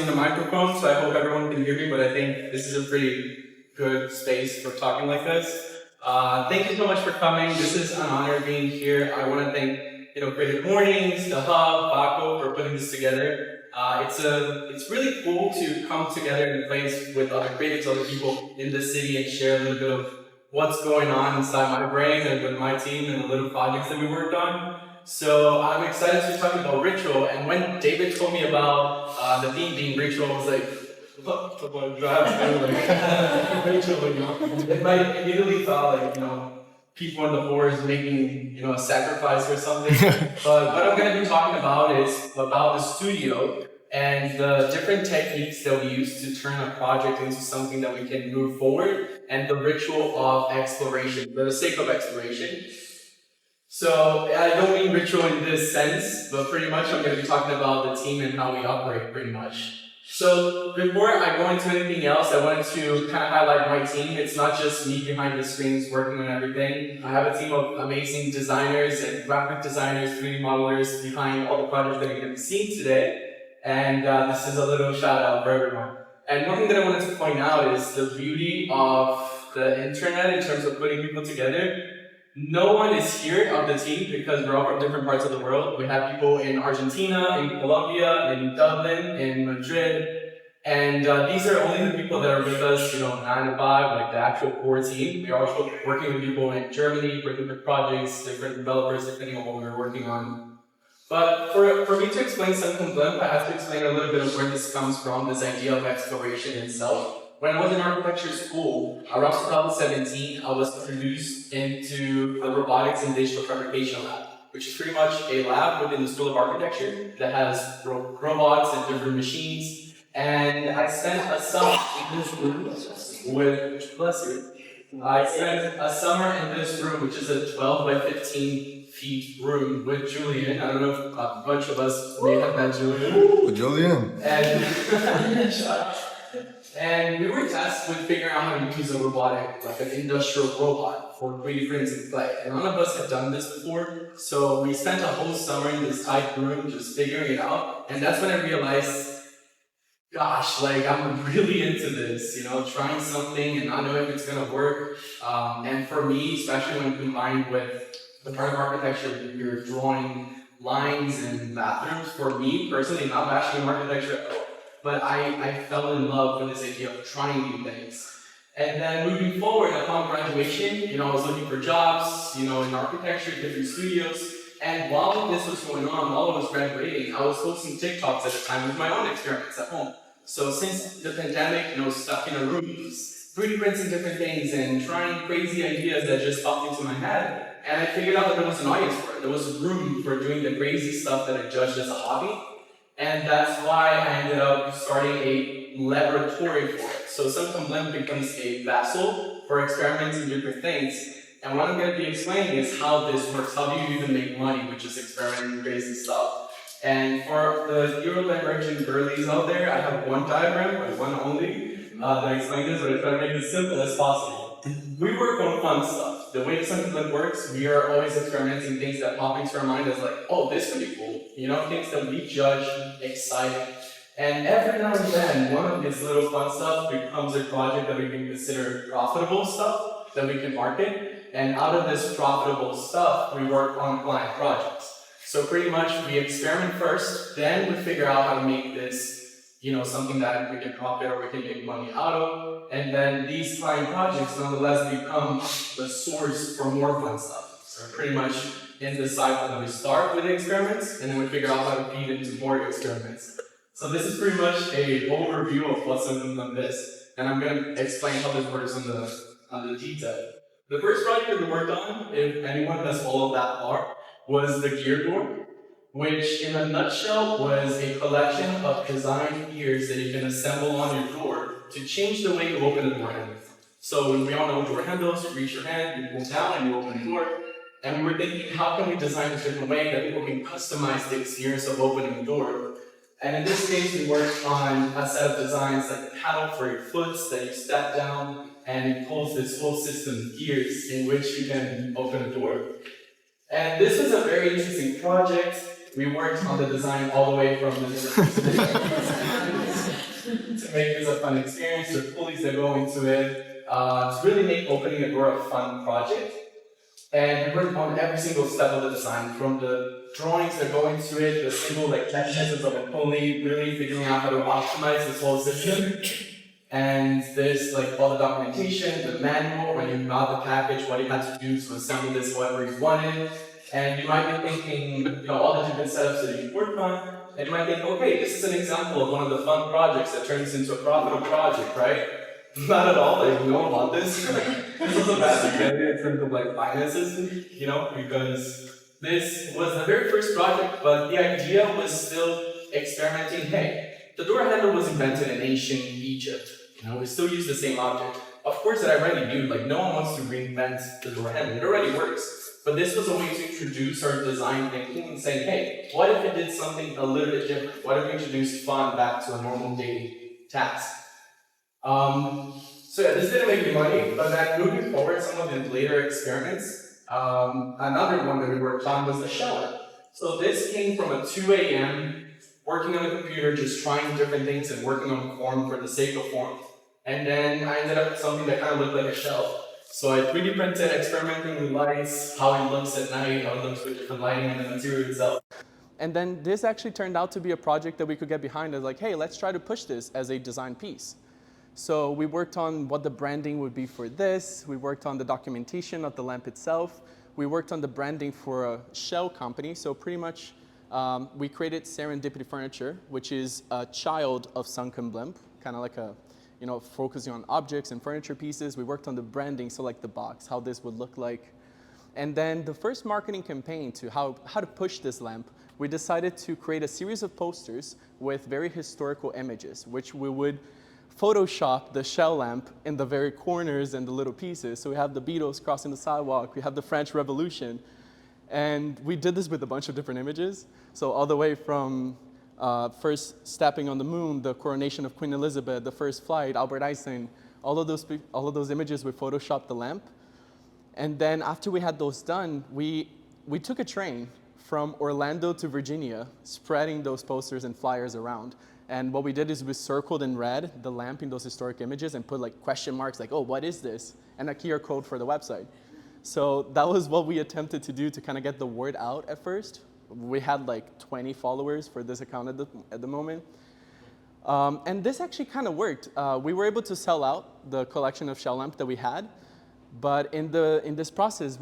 using the microphone, so I hope everyone can hear me, but I think this is a pretty good space for talking like this. Thank you so much for coming. This is an honor being here. I want to thank Creative Mornings, the Hub, Baco for putting this together. It's really cool to come together in a place with other creatives, other people in the city, and share a little bit of what's going on inside my brain and with my team and the little projects that we worked on. So I'm excited to talk about ritual. And when David told me about the theme being ritual, I was like, what do I have to do? Like, ritual, I immediately thought like, people in the forest making, a sacrifice or something. But what I'm going to be talking about is about the studio and the different techniques that we use to turn a project into something that we can move forward, and the ritual of exploration, for the sake of exploration. So I don't mean ritual in this sense, but pretty much I'm going to be talking about the team and how we operate pretty much. So before I go into anything else, I wanted to kind of highlight my team. It's not just me behind the screens working on everything. I have a team of amazing designers and graphic designers, 3D modelers behind all the projects that you're going to be seeing today. And this is a little shout out for everyone. And one thing that I wanted to point out is the beauty of the internet in terms of putting people together. No one is here of the team because we're all from different parts of the world. We have people in Argentina, in Colombia, in Dublin, in Madrid. And these are only the people that are with us, 9 to 5, like the actual core team. We are also working with people in Germany for different projects, different developers, depending on what we're working on. But for me to explain something blunt, I have to explain a little bit of where this comes from, this idea of exploration itself. When I was in architecture school, around 2017, I was introduced into the robotics and digital fabrication lab, which is pretty much a lab within the School of Architecture that has robots and different machines. And I spent a summer in this room with, bless you, I spent a summer in this room, which is a 12 by 15 feet room with Julian. I don't know if a bunch of us may have met Julian. Ooh, Julian. And shut up. And we were tasked with figuring out how to use a robotic, like an industrial robot for 3D printing play. And none of us had done this before, so we spent a whole summer in this tight room just figuring it out. And that's when I realized, gosh, like I'm really into this, trying something and not knowing if it's gonna work. And for me, especially when combined with the part of architecture, you're drawing lines and bathrooms. For me personally, not bashing architecture at all, but I fell in love with this idea of trying new things. And then moving forward, upon graduation, I was looking for jobs, in architecture, different studios. And while this was going on, while I was graduating, I was posting TikToks at the time with my own experiments at home. So since the pandemic, stuck in a room, 3D printing different things and trying crazy ideas that just popped into my head. And I figured out that there was an audience for it. There was room for doing the crazy stuff that I judged as a hobby. And that's why I ended up starting a laboratory for it. So Silicon Blend becomes a vessel for experimenting different things. And what I'm going to be explaining is how this works. How do you even make money with just experimenting crazy stuff? And for the neurodivergent girlies out there, I have one diagram, but one only, that explains this, but I try to make it as simple as possible. We work on fun stuff. The way Silicon Blend works, we are always experimenting things that pop into our mind as like, oh, this could be cool. Things that we judge exciting. And every now and then, one of these little fun stuff becomes a project that we can consider profitable stuff that we can market. And out of this profitable stuff, we work on client projects. So pretty much we experiment first, then we figure out how to make this, something that we can profit or we can make money out of. And then these client projects nonetheless become the source for more fun stuff. So pretty much in this cycle that we start with the experiments, and then we figure out how to feed into more experiments. So this is pretty much an overview of what's on this, and I'm going to explain how this works on the detail. The first project that we worked on, if anyone has followed that far, was the gear door, which in a nutshell was a collection of design gears that you can assemble on your door to change the way you open the door handle. So we all know door handles, you reach your hand, you pull down, and you open the door. And we were thinking, how can we design a different way that people can customize the experience of opening the door? And in this case, we worked on a set of designs like the paddle for your foot that you step down, and it pulls this whole system of gears in which you can open a door. And this was a very interesting project. We worked on the design all the way from the to make this a fun experience, the pulleys that go into it, to really make opening a door a fun project. And we worked on every single step of the design, from the drawings that go into it, the single mechanisms of a pulley, really figuring out how to optimize this whole system. And there's all the documentation, the manual, when you got the package, what you had to do to assemble this however you wanted. And you might be thinking, all the different setups that you worked on, and you might think, okay, this is an example of one of the fun projects that turns into a profitable project, right? Not at all, you know about this. This was a bad failure in terms of finances, because this was the very first project, but the idea was still experimenting. Hey, the door handle was invented in ancient Egypt. We still use the same object. Of course, that I already knew, no one wants to reinvent the door handle. It already works. But this was a way to introduce our design thinking and saying, hey, what if it did something a little bit different? What if we introduced fun back to a normal daily task? So yeah, this didn't make me money, but then moving forward, some of the later experiments, another one that we worked on was the shower. So this came from a 2 a.m. working on the computer, just trying different things and working on form for the sake of form. And then I ended up with something that kind of looked like a shelf. So I 3D printed, experimenting with lights, how it looks at night, how it looks with different lighting, and the material itself. And then this actually turned out to be a project that we could get behind as hey, let's try to push this as a design piece. So we worked on what the branding would be for this. We worked on the documentation of the lamp itself. We worked on the branding for a shell company. So pretty much we created Serendipity Furniture, which is a child of Sunken Blimp, kind of like a focusing on objects and furniture pieces. We worked on the branding, so the box, how this would look like. And then the first marketing campaign to how to push this lamp, we decided to create a series of posters with very historical images, which we would Photoshop the shell lamp in the very corners and the little pieces. So we have the Beatles crossing the sidewalk, we have the French Revolution. And we did this with a bunch of different images. So all the way from first stepping on the moon, the coronation of Queen Elizabeth, the first flight, Albert Einstein, all of those images, we photoshopped the lamp. And then after we had those done, we took a train from Orlando to Virginia, spreading those posters and flyers around. And what we did is we circled in red the lamp in those historic images and put question marks oh, what is this? And a QR code for the website. So that was what we attempted to do to kind of get the word out at first. We had 20 followers for this account at the moment. And this actually kind of worked. We were able to sell out the collection of shell lamp that we had. But in this process,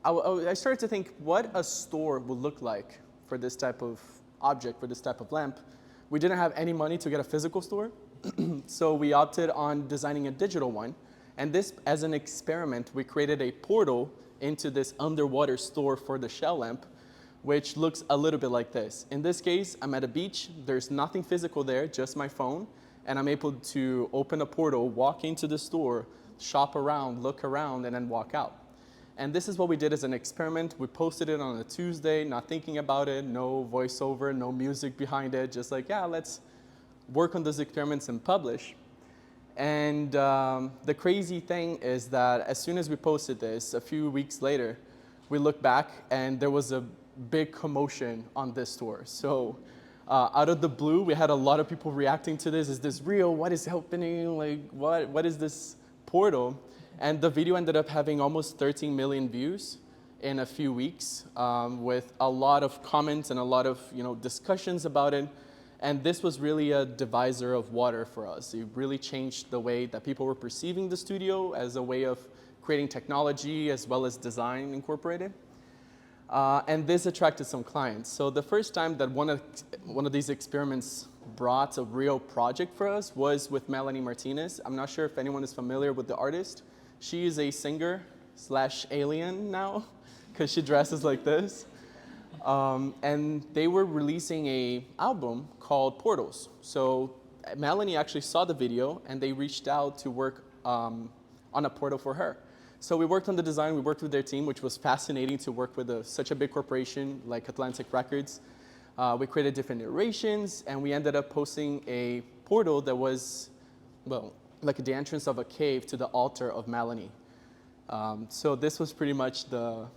I started to think what a store would look like for this type of object, for this type of lamp. We didn't have any money to get a physical store, so we opted on designing a digital one. And this, as an experiment, we created a portal into this underwater store for the shell lamp, which looks a little bit like this. In this case, I'm at a beach. There's nothing physical there, just my phone. And I'm able to open a portal, walk into the store, shop around, look around, and then walk out. And this is what we did as an experiment. We posted it on a Tuesday, not thinking about it, no voiceover, no music behind it, just yeah, let's work on those experiments and publish. And the crazy thing is that as soon as we posted this, a few weeks later, we looked back and there was a big commotion on this store. So out of the blue, we had a lot of people reacting to this. Is this real? What is happening? What is this portal? And the video ended up having almost 13 million views in a few weeks, with a lot of comments and a lot of discussions about it. And this was really a divisor of water for us. It really changed the way that people were perceiving the studio as a way of creating technology as well as design incorporated. And this attracted some clients. So the first time that one of these experiments brought a real project for us was with Melanie Martinez. I'm not sure if anyone is familiar with the artist. She is a singer/alien now, because she dresses like this. And they were releasing an album called Portals. So Melanie actually saw the video, and they reached out to work on a portal for her. So we worked on the design, we worked with their team, which was fascinating to work with such a big corporation like Atlantic Records. We created different iterations, and we ended up posting a portal that was, like the entrance of a cave to the altar of Melanie. So this was pretty much the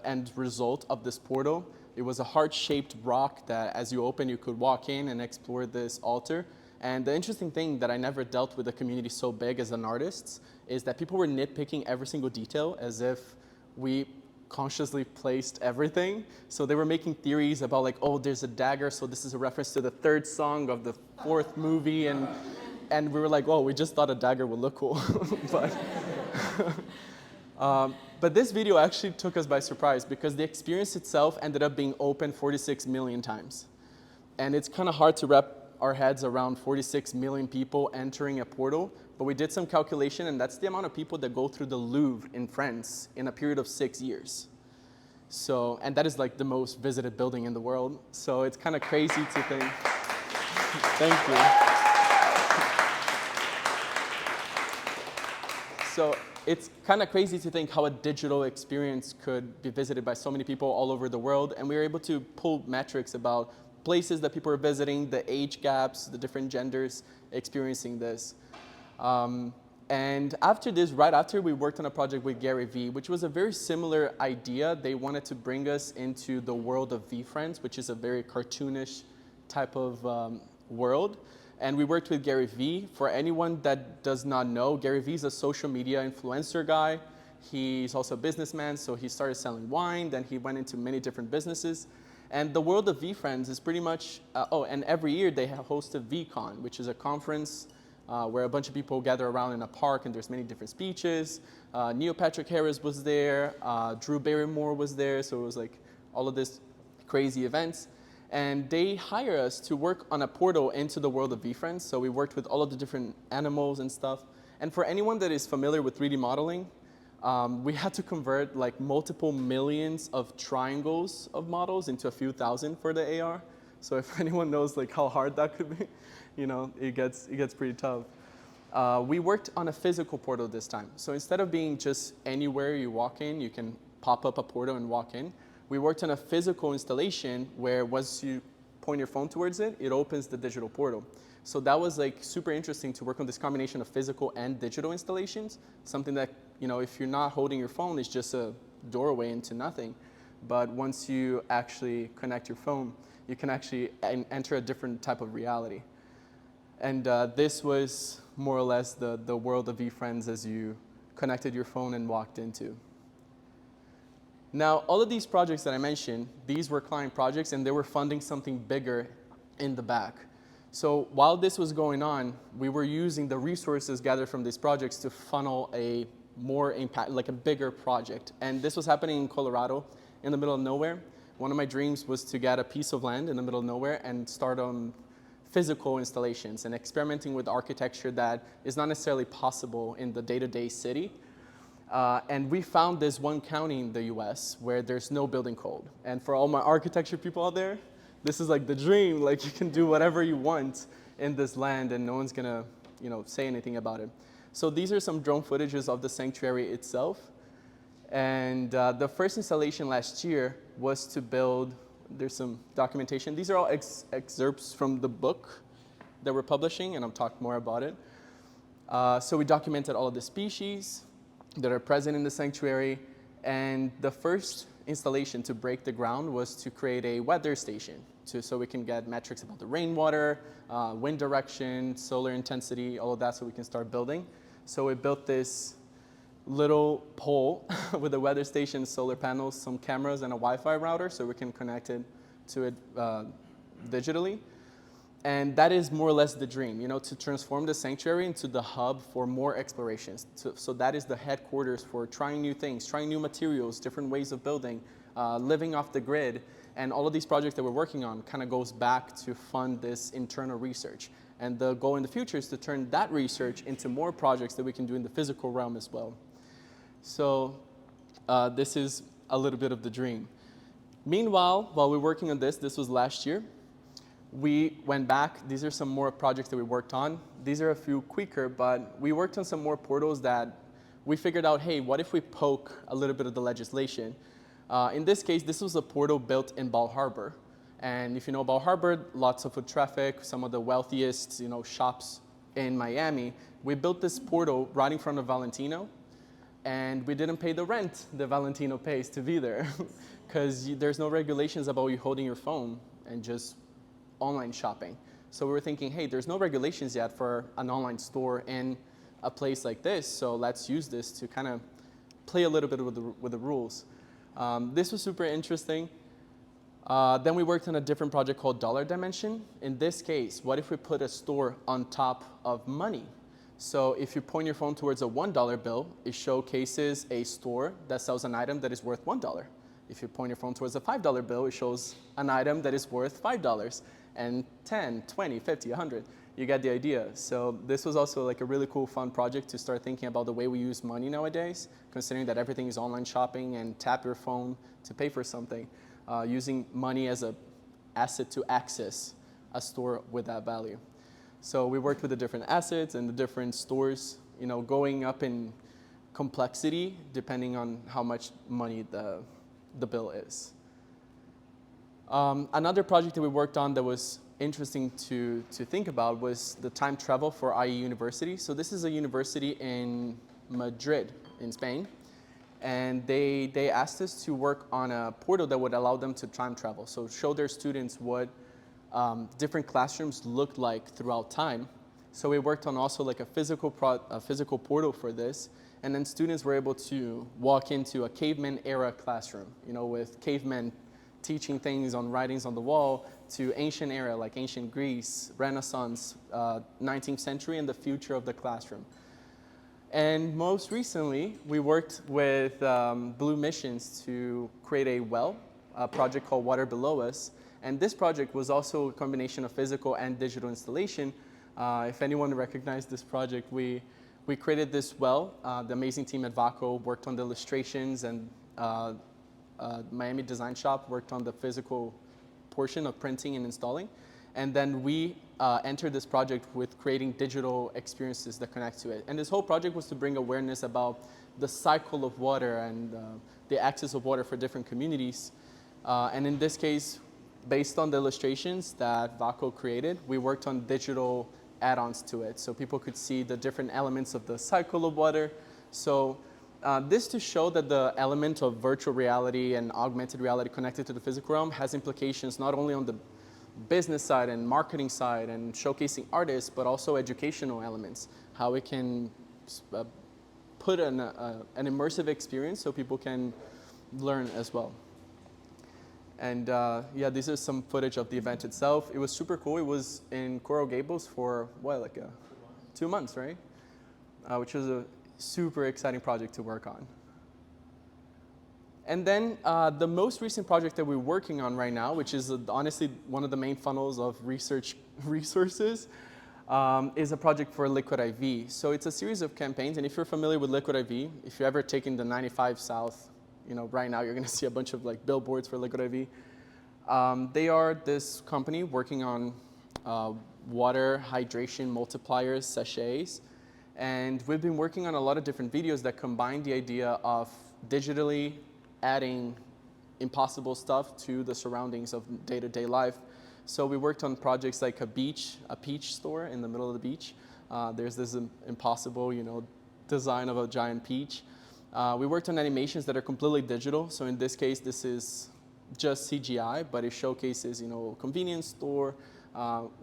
end result of this portal. It was a heart-shaped rock that as you open, you could walk in and explore this altar. And the interesting thing that I never dealt with a community so big as an artist is that people were nitpicking every single detail as if we consciously placed everything. So they were making theories about like, oh, there's a dagger, so this is a reference to the third song of the fourth movie. And we were like, oh, we just thought a dagger would look cool. but, but this video actually took us by surprise because the experience itself ended up being opened 46 million times. And it's kind of hard to wrap our heads around 46 million people entering a portal, but we did some calculation, and that's the amount of people that go through the Louvre in France in a period of 6 years. So, and that is like the most visited building in the world. So it's kind of crazy to think. Thank you. So it's kind of crazy to think how a digital experience could be visited by so many people all over the world, and we were able to pull metrics about places that people are visiting, the age gaps, the different genders experiencing this. And after this, right after, we worked on a project with Gary Vee, which was a very similar idea. They wanted to bring us into the world of VeeFriends, which is a very cartoonish type of world. And we worked with Gary Vee. For anyone that does not know, Gary Vee is a social media influencer guy. He's also a businessman, so he started selling wine, then he went into many different businesses. And the world of VeeFriends is pretty much, and every year they host a VeeCon, which is a conference where a bunch of people gather around in a park and there's many different speeches. Neil Patrick Harris was there, Drew Barrymore was there, so it was like all of this crazy events. And they hire us to work on a portal into the world of VeeFriends. So we worked with all of the different animals and stuff. And for anyone that is familiar with 3D modeling, we had to convert like multiple millions of triangles of models into a few thousand for the AR. So if anyone knows like how hard that could be, you know, it gets pretty tough. We worked on a physical portal this time. So instead of being just anywhere you walk in, you can pop up a portal and walk in. We worked on a physical installation where once you point your phone towards it, it opens the digital portal. So that was like super interesting to work on this combination of physical and digital installations, something that, you know, if you're not holding your phone, it's just a doorway into nothing. But once you actually connect your phone, you can actually enter a different type of reality. And this was more or less the world of VeeFriends as you connected your phone and walked into. Now, all of these projects that I mentioned, these were client projects and they were funding something bigger in the back. So while this was going on, we were using the resources gathered from these projects to funnel a more impact, like a bigger project. And this was happening in Colorado, in the middle of nowhere. One of my dreams was to get a piece of land in the middle of nowhere and start on physical installations and experimenting with architecture that is not necessarily possible in the day-to-day city. And we found this one county in the US where there's no building code. And for all my architecture people out there, this is like the dream. Like you can do whatever you want in this land and no one's gonna, you know, say anything about it. So these are some drone footages of the sanctuary itself. And the first installation last year was to build, there's some documentation. These are all excerpts from the book that we're publishing, and I'll talk more about it. So we documented all of the species that are present in the sanctuary. And the first installation to break the ground was to create a weather station so we can get metrics about the rainwater, wind direction, solar intensity, all of that, so we can start building. So we built this little pole with a weather station, solar panels, some cameras, and a Wi-Fi router so we can connect it to it digitally. And that is more or less the dream, you know, to transform the sanctuary into the hub for more explorations. So that is the headquarters for trying new things, trying new materials, different ways of building, living off the grid. And all of these projects that we're working on kind of goes back to fund this internal research. And the goal in the future is to turn that research into more projects that we can do in the physical realm as well. So this is a little bit of the dream. Meanwhile, while we're working on this was last year, we went back. These are some more projects that we worked on. These are a few quicker, but we worked on some more portals that we figured out, hey, what if we poke a little bit of the legislation? In this case, this was a portal built in Bal Harbour. And if you know Bal Harbour, lots of foot traffic, some of the wealthiest, you know, shops in Miami. We built this portal right in front of Valentino, and we didn't pay the rent that Valentino pays to be there because there's no regulations about you holding your phone and just online shopping. So we were thinking, hey, there's no regulations yet for an online store in a place like this, so let's use this to kind of play a little bit with the rules. This was super interesting. Then we worked on a different project called Dollar Dimension. In this case, what if we put a store on top of money? So if you point your phone towards a $1 bill, it showcases a store that sells an item that is worth $1. If you point your phone towards a $5 bill, it shows an item that is worth $5. And 10, 20, 50, 100. You get the idea. So this was also like a really cool, fun project to start thinking about the way we use money nowadays, considering that everything is online shopping and tap your phone to pay for something. Using money as an asset to access a store with that value. So we worked with the different assets and the different stores, going up in complexity depending on how much money the bill is. Another project that we worked on that was interesting to think about was the time travel for IE University. So this is a university in Madrid, in Spain. And they asked us to work on a portal that would allow them to time travel. So show their students what different classrooms looked like throughout time. So we worked on also like a physical portal for this. And then students were able to walk into a caveman era classroom, with cavemen teaching things on writings on the wall, to ancient era like ancient Greece, Renaissance, 19th century, and the future of the classroom. And most recently, we worked with Blue Missions to create a project called Water Below Us. And this project was also a combination of physical and digital installation. If anyone recognized this project, we created this well. The amazing team at Vaco worked on the illustrations, and Miami Design Shop worked on the physical portion of printing and installing. And then we entered this project with creating digital experiences that connect to it. And this whole project was to bring awareness about the cycle of water and the access of water for different communities. And in this case, based on the illustrations that Vaco created, we worked on digital add-ons to it. So people could see the different elements of the cycle of water. So this to show that the element of virtual reality and augmented reality connected to the physical realm has implications not only on the business side and marketing side and showcasing artists, but also educational elements, how we can put an immersive experience so people can learn as well. And yeah, this is some footage of the event itself. It was super cool. It was in Coral Gables for, 2 months, right? Which was a super exciting project to work on. And then the most recent project that we're working on right now, which is honestly one of the main funnels of research resources, is a project for Liquid IV. So it's a series of campaigns, and if you're familiar with Liquid IV, if you're ever taking the 95 South, right now you're going to see a bunch of like billboards for Liquid IV. They are this company working on water hydration multipliers, sachets, and we've been working on a lot of different videos that combine the idea of digitally adding impossible stuff to the surroundings of day-to-day life. So we worked on projects like a peach store in the middle of the beach. There's this impossible, design of a giant peach. We worked on animations that are completely digital. So in this case, this is just CGI, but it showcases, a convenience store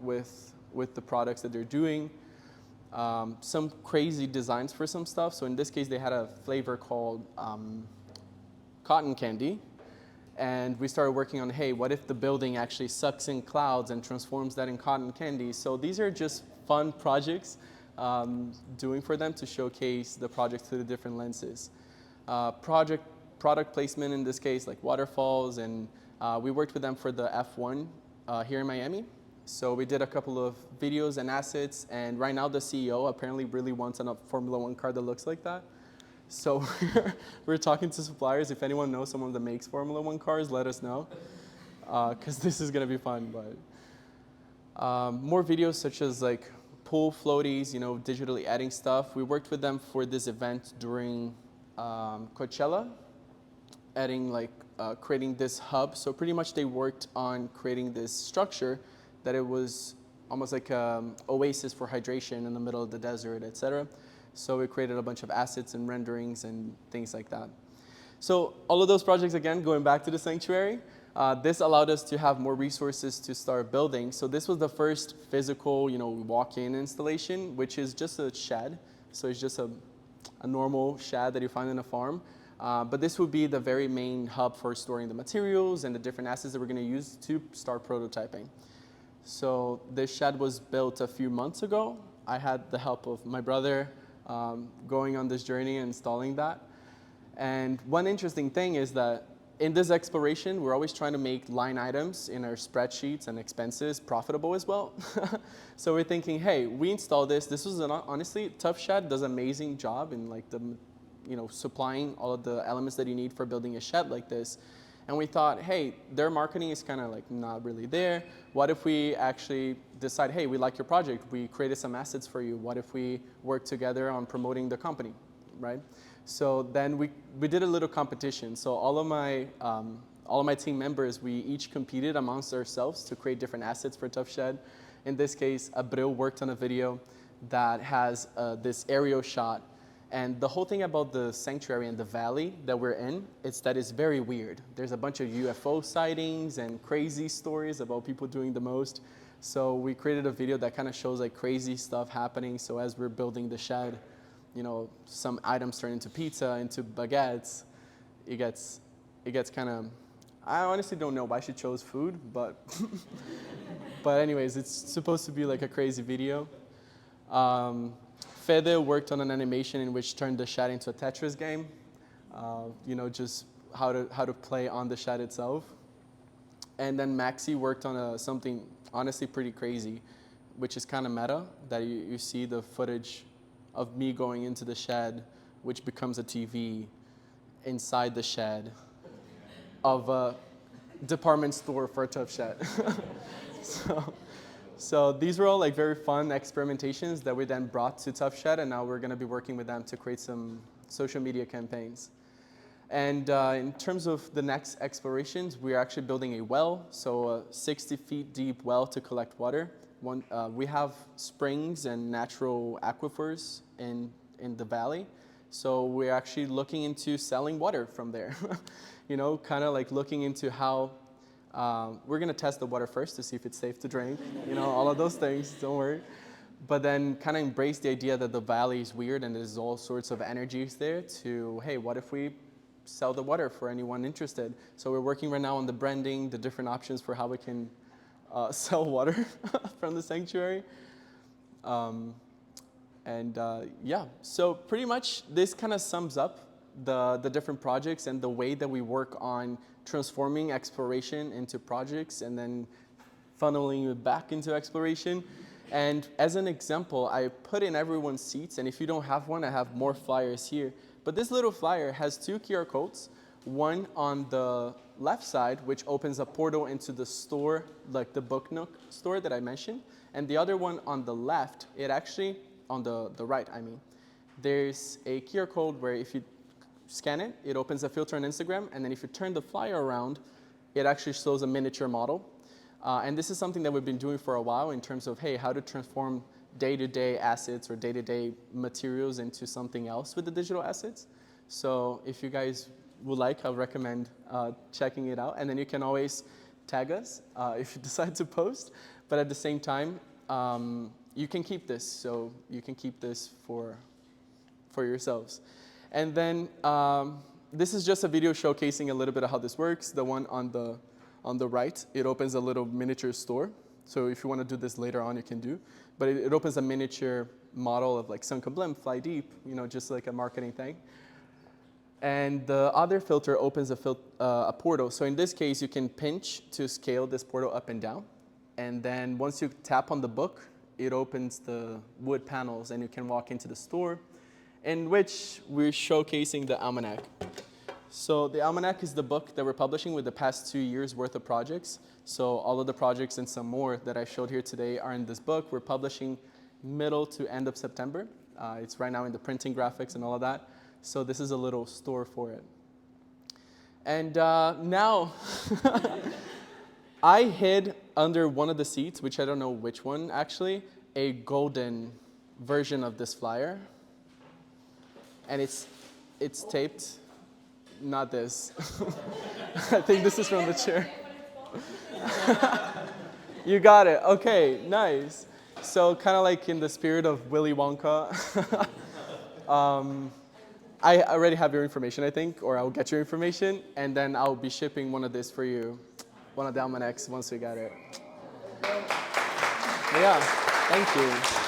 with the products that they're doing. Some crazy designs for some stuff. So in this case, they had a flavor called cotton candy. And we started working on, hey, what if the building actually sucks in clouds and transforms that in cotton candy? So these are just fun projects doing for them to showcase the project through the different lenses. Product placement in this case, like waterfalls, and we worked with them for the F1 here in Miami. So we did a couple of videos and assets, and right now the CEO apparently really wants a Formula One car that looks like that. So we're talking to suppliers. If anyone knows someone that makes Formula One cars, let us know, because this is gonna be fun. But more videos such as like pool floaties, digitally adding stuff. We worked with them for this event during Coachella, creating this hub. So pretty much they worked on creating this structure that it was almost like an oasis for hydration in the middle of the desert, etc. So we created a bunch of assets and renderings and things like that. So all of those projects, again, going back to the sanctuary, This allowed us to have more resources to start building. So this was the first physical, walk-in installation, which is just a shed. So it's just a normal shed that you find in a farm. But this would be the very main hub for storing the materials and the different assets that we're going to use to start prototyping. So this shed was built a few months ago. I had the help of my brother going on this journey and installing that. And one interesting thing is that in this exploration, we're always trying to make line items in our spreadsheets and expenses profitable as well. So we're thinking, hey, we installed this. This was honestly, Tough Shed does an amazing job in like the, supplying all of the elements that you need for building a shed like this. And we thought, hey, their marketing is kind of like not really there. What if we actually decide, hey, we like your project. We created some assets for you. What if we work together on promoting the company, right? So then we did a little competition. So all of my team members, we each competed amongst ourselves to create different assets for Tough Shed. In this case, Abreu worked on a video that has this aerial shot. And the whole thing about the sanctuary and the valley that we're in, is that it's very weird. There's a bunch of UFO sightings and crazy stories about people doing the most. So we created a video that kind of shows like crazy stuff happening. So as we're building the shed, some items turn into pizza, into baguettes. It gets kind of, I honestly don't know why she chose food, but but anyways, it's supposed to be like a crazy video. Fede worked on an animation in which turned the shed into a Tetris game. Just how to play on the shed itself. And then Maxi worked on something honestly pretty crazy, which is kind of meta, that you see the footage of me going into the shed, which becomes a TV inside the shed of a department store for a Tough Shed. So these were all like very fun experimentations that we then brought to Tough Shed, and now we're going to be working with them to create some social media campaigns. And in terms of the next explorations, we're actually building a well, so a 60 feet deep well to collect water. We have springs and natural aquifers in the valley, so we're actually looking into selling water from there. Kind of like looking into how we're going to test the water first to see if it's safe to drink, all of those things, don't worry. But then kind of embrace the idea that the valley is weird and there's all sorts of energies there to, hey, what if we sell the water for anyone interested? So we're working right now on the branding, the different options for how we can sell water from the sanctuary. So pretty much this kind of sums up the different projects and the way that we work on transforming exploration into projects and then funneling it back into exploration. And as an example, I put in everyone's seats, and if you don't have one, I have more flyers here. But this little flyer has 2 QR codes, one on the left side, which opens a portal into the store, like the Book Nook store that I mentioned, and the other one on the left, on the right, there's a QR code where if you scan it, it opens a filter on Instagram, and then if you turn the flyer around, it actually shows a miniature model. And this is something that we've been doing for a while in terms of, hey, how to transform day-to-day assets or day-to-day materials into something else with the digital assets. So if you guys would like, I would recommend checking it out. And then you can always tag us if you decide to post. But at the same time, you can keep this. So you can keep this for yourselves. And then this is just a video showcasing a little bit of how this works. The one on the right, it opens a little miniature store. So if you want to do this later on, you can do. But it opens a miniature model of like Sunken Blim, Fly Deep, just like a marketing thing. And the other filter opens a portal. So in this case, you can pinch to scale this portal up and down. And then once you tap on the book, it opens the wood panels and you can walk into the store, in which we're showcasing the Almanac. So the Almanac is the book that we're publishing with the past 2 years worth of projects. So all of the projects and some more that I showed here today are in this book. We're publishing middle to end of September. It's right now in the printing graphics and all of that. So this is a little store for it. And now, I hid under one of the seats, which I don't know which one actually, a golden version of this flyer. And it's taped, not this. I think this is from the chair. You got it. Okay, nice. So kind of like in the spirit of Willy Wonka, I already have your information, I think, or I'll get your information, and then I'll be shipping one of this for you, one of the Almanacs once we got it. Yeah, thank you.